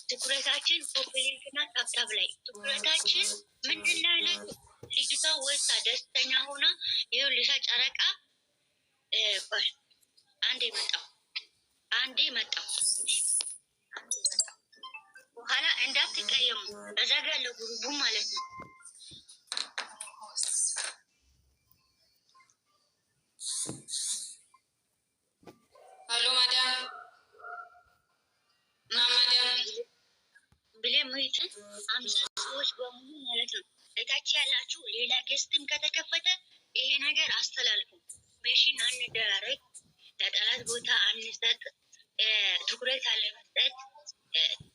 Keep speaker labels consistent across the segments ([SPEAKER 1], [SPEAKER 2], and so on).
[SPEAKER 1] ትኩረታችን ፖፕሊንክና ታብታብ ላይ ትኩረታችን ምንድን ላይ ነው? ልጅቷ ወጣ ደስተኛ ሆና ይኸው ልሳ ጨረቃ አንዴ መጣው በኋላ እንዳትቀየሙ እዘጋለሁ ጉሩቡ ማለት ነው።
[SPEAKER 2] ሄሎ ማዳም
[SPEAKER 1] ብሌ ሙይት 50 ሰዎች በሙሉ ማለት ነው። እታች ያላችሁ ሌላ ገስትም ከተከፈተ ይሄ ነገር አስተላልፉ። መሽን አንደራረግ፣ ለጠላት ቦታ አንሰጥ፣ ትኩረት አለመስጠት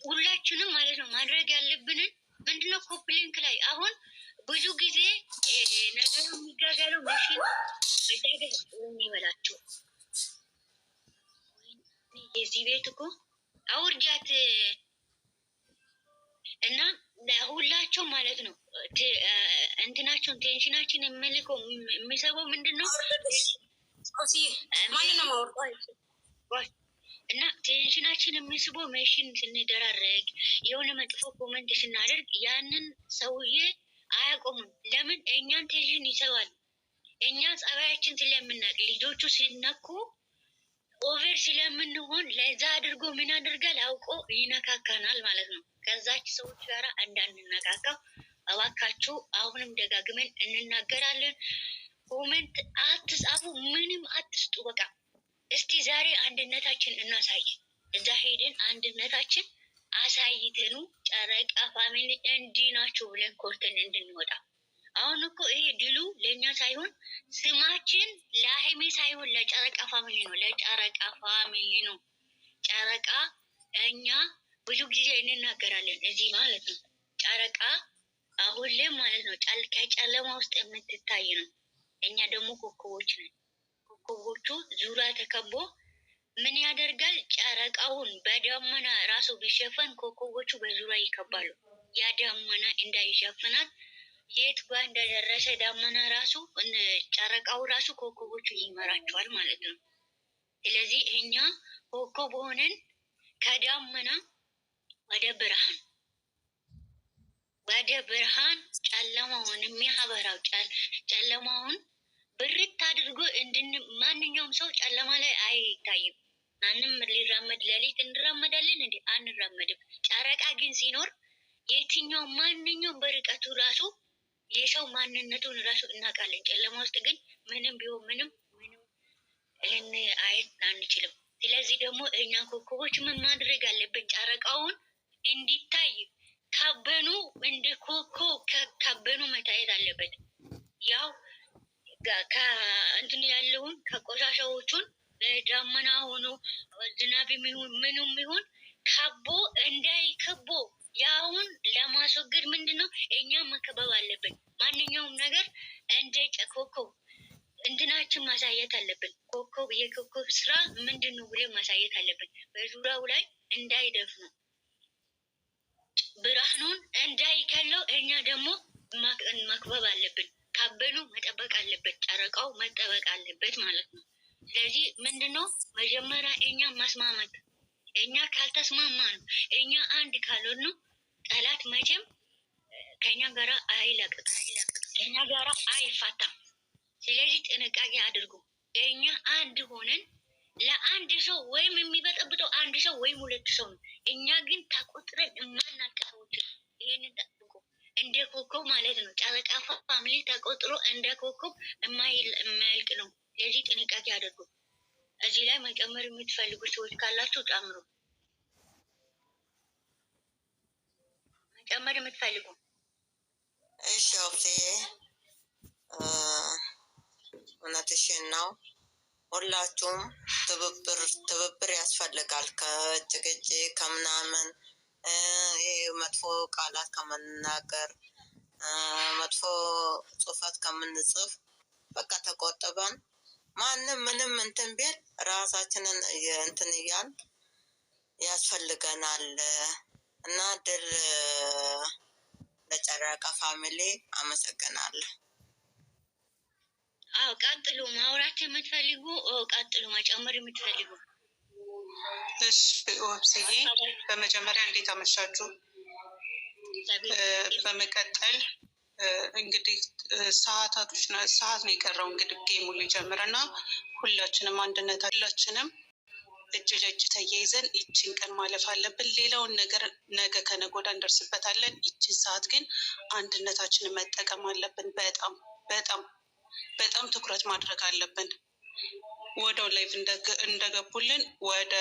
[SPEAKER 1] ሁላችንም ማለት ነው። ማድረግ ያለብንን ምንድነው? ኮፕሊንክ ላይ አሁን ብዙ ጊዜ ነገሩ የሚጋጋለው መሽን በዛገር ይበላችሁ የዚህ ቤት እኮ አውርጃት እና ሁላቸው ማለት ነው። እንትናቸውን ቴንሽናችን የምልከው የሚሰበው ምንድን ነው? እና ቴንሽናችን የሚስበው መሽን ስንደራረግ የሆነ መጥፎ ኮመንት ስናደርግ ያንን ሰውዬ አያቆምም። ለምን? እኛን ቴንሽን ይሰባል። እኛ ጸባያችን ስለምናቅ ልጆቹ ሲነኩ ኦቨር ስለምንሆን ለዛ አድርጎ ምን አድርጋል አውቆ ይነካካናል ማለት ነው። ከዛች ሰዎች ጋር እንዳንነካካ እባካችሁ አሁንም ደጋግመን እንናገራለን። ኮሜንት አትጻፉ፣ ምንም አትስጡ። በቃ እስቲ ዛሬ አንድነታችን እናሳይ። እዛ ሄደን አንድነታችን አሳይተኑ ጨረቃ ፋሚሊ እንዲህ ናቸው ብለን ኮርተን እንድንወጣ። አሁን እኮ ይሄ ድሉ ለእኛ ሳይሆን ስማችን ለሀይሜ ሳይሆን ለጨረቃ ፋሚሊ ነው። ለጨረቃ ፋሚሊ ነው። ጨረቃ እኛ ብዙ ጊዜ እንናገራለን እዚህ ማለት ነው። ጨረቃ ሁሌም ማለት ነው ከጨለማ ውስጥ የምትታይ ነው። እኛ ደግሞ ኮከቦች ነን። ኮከቦቹ ዙሪያ ተከቦ ምን ያደርጋል? ጨረቃውን በደመና ራሱ ቢሸፈን ኮከቦቹ በዙሪያ ይከባሉ። ያ ደመና እንዳይሸፍናት የት ጋር እንደደረሰ ዳመና ራሱ ጨረቃው ራሱ ኮከቦቹ ይመራቸዋል ማለት ነው። ስለዚህ እኛ ኮከብ ሆነን ከዳመና ወደ ብርሃን ጨለማውን የሚያበራው ጨለማውን ብርት አድርጎ ማንኛውም ሰው ጨለማ ላይ አይታይም። ማንም ሊራመድ ሌሊት እንራመዳለን እንዴ? አንራመድም። ጨረቃ ግን ሲኖር የትኛው ማንኛውም በርቀቱ ራሱ የሰው ማንነቱን ራሱ እናውቃለን። ጨለማ ውስጥ ግን ምንም ቢሆን ምንም ልናየት አንችልም። ስለዚህ ደግሞ እኛ ኮከቦች ምን ማድረግ አለብን? ጨረቃውን እንዲታይ ካበኑ እንደ ኮከብ ካበኑ መታየት አለበት። ያው ከእንትን ያለውን ከቆሻሻዎቹን ዳመና ሆኖ ዝናብ ምንም ይሁን ካቦ እንዳይከቦ ያውን ለማስወገድ ምንድነው እኛ መከበብ አለብን። ማንኛውም ነገር እንደ ኮከብ እንትናችን ማሳየት አለብን። ኮከብ የኮከብ ስራ ምንድን ነው ብለን ማሳየት አለብን። በዙሪያው ላይ እንዳይደፍኑ ብርሃኑን እንዳይከለው እኛ ደግሞ መክበብ አለብን። ካበኑ መጠበቅ አለበት። ጨረቃው መጠበቅ አለበት ማለት ነው። ስለዚህ ምንድነው መጀመሪያ እኛ ማስማማት። እኛ ካልተስማማ ነው እኛ አንድ ካልሆን ነው ጠላት መቼም ከኛ ጋራ አይለቅቅ፣ ከኛ ጋራ አይፋታም። ስለዚህ ጥንቃቄ አድርጉ። እኛ አንድ ሆነን ለአንድ ሰው ወይም የሚበጠብጠው አንድ ሰው ወይም ሁለት ሰው ነው። እኛ ግን ተቆጥረን የማናውቅ ሰዎች ይህንን ጠብቁ። እንደ ኮከብ ማለት ነው። ጨረቃ ፋሚሊ ተቆጥሮ እንደ ኮከብ የማያልቅ ነው። ስለዚህ ጥንቃቄ አድርጉ። እዚህ ላይ መጨመር የምትፈልጉ ሰዎች ካላችሁ ጨምሩ። መጨመር የምትፈልጉ
[SPEAKER 3] እሺ። ኦኬ፣ እውነትሽን ነው። ሁላችሁም ትብብር ያስፈልጋል። ከጭቅጭቅ ከምናምን መጥፎ ቃላት ከመናገር መጥፎ ጽሑፈት ከምንጽፍ በቃ ተቆጥበን ማንም ምንም እንትን ቢል ራሳችንን እንትን እያል ያስፈልገናል እና ድል ለጨረቃ ፋሚሊ። አመሰግናለሁ።
[SPEAKER 1] ቀጥሉ። ማውራት የምትፈልጉ ቀጥሉ። መጨመር የምትፈልጉ
[SPEAKER 4] እሺ ወብስዬ በመጀመሪያ እንዴት አመሻችሁ? በመቀጠል እንግዲህ ሰዓት ነው የቀረው። እንግዲህ ጌሙ ሊጀምር እና ሁላችንም ሁላችንም እጅ ለእጅ ተያይዘን ይችን ቀን ማለፍ አለብን። ሌላውን ነገር ነገ ከነገ ወዲያ እንደርስበታለን። ይችን ሰዓት ግን አንድነታችንን መጠቀም አለብን። በጣም በጣም በጣም ትኩረት ማድረግ አለብን። ወደው ላይቭ እንደገቡልን ወደ